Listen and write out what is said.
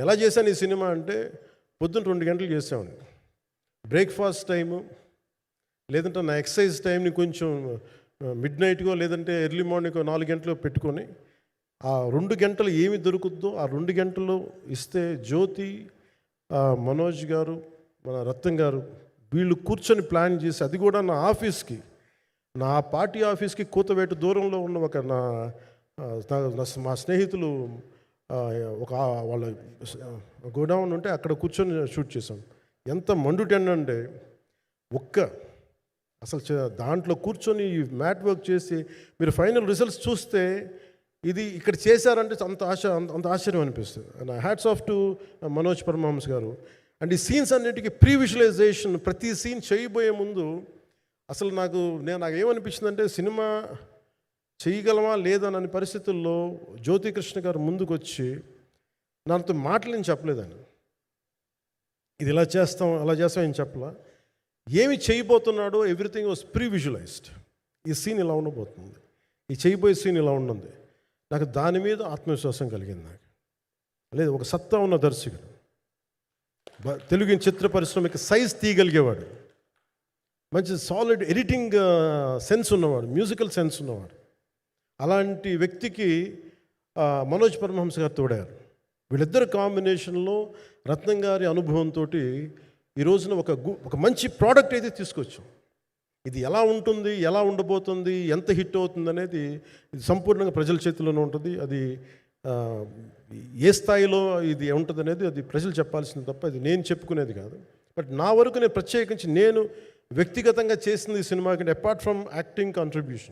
ఎలా చేశాను ఈ సినిమా అంటే పొద్దున్న 2 గంటలు చేసామండి. బ్రేక్ఫాస్ట్ టైము, లేదంటే నా ఎక్సర్సైజ్ టైంని కొంచెం మిడ్నైట్కో లేదంటే ఎర్లీ మార్నింగ్ 4 గంటలు పెట్టుకొని ఆ 2 గంటలు ఏమి దొరుకుద్దో ఆ 2 గంటలు ఇస్తే జ్యోతి, మనోజ్ గారు, మన రత్నం గారు వీళ్ళు కూర్చొని ప్లాన్ చేసి, అది కూడా నా ఆఫీస్కి, నా పార్టీ ఆఫీస్కి కూతవేటు దూరంలో ఉన్న ఒక మా స్నేహితులు ఒక వాళ్ళ గోడౌన్ ఉంటే అక్కడ కూర్చొని షూట్ చేసాం. ఎంత మండుటెండంటే అసలు దాంట్లో కూర్చొని మ్యాట్ వర్క్ చేసి మీరు ఫైనల్ రిజల్ట్స్ చూస్తే ఇది ఇక్కడ చేశారంటే అంత ఆశ్చర్యం అనిపిస్తుంది. And hats off to Manoj Paramahamsa గారు. అండ్ ఈ సీన్స్ అన్నిటికీ ప్రీ విజువలైజేషన్, ప్రతి సీన్ చేయబోయే ముందు అసలు నాకు ఏమనిపించిందంటే సినిమా చేయగలమా లేదనని పరిస్థితుల్లో జ్యోతికృష్ణ గారు ముందుకు వచ్చి నాతో మాటలు నేను చెప్పలేదని, ఇది ఇలా చేస్తాం అలా చేస్తాం ఏం చెప్పలా, ఏమి చేయబోతున్నాడో ఎవ్రీథింగ్ వాజ్ ప్రీ విజువలైజ్డ్. ఈ సీన్ ఇలా ఉండబోతుంది, ఈ చేయబోయే సీన్ ఇలా ఉంటుంది. నాకు దాని మీద ఆత్మవిశ్వాసం కలిగింది. నాకు లేదు, ఒక సత్తా ఉన్న దర్శకుడు, తెలుగు చిత్ర పరిశ్రమకి సైజ్ తీయగలిగేవాడు, మంచి సాలిడ్ ఎడిటింగ్ సెన్స్ ఉన్నవాడు, మ్యూజికల్ సెన్స్ ఉన్నవాడు. అలాంటి వ్యక్తికి మనోజ్ పరమహంస గారు తోడారు. వీళ్ళిద్దరు కాంబినేషన్లో రత్నం గారి అనుభవంతో ఈ రోజున ఒక మంచి ప్రోడక్ట్ అయితే తీసుకొచ్చాం. ఇది ఎలా ఉంటుంది, ఎలా ఉండబోతుంది, ఎంత హిట్ అవుతుంది అనేది ఇది సంపూర్ణంగా ప్రజల చేతిలోనే ఉంటుంది. అది ఏ స్థాయిలో ఇది ఉంటుంది అనేది అది ప్రజలు చెప్పాల్సింది తప్ప అది నేను చెప్పుకునేది కాదు. బట్ నా వరకు నేను ప్రత్యేకించి నేను వ్యక్తిగతంగా చేసింది ఈ సినిమాకి, అపార్ట్ ఫ్రమ్ యాక్టింగ్ కాంట్రిబ్యూషన్,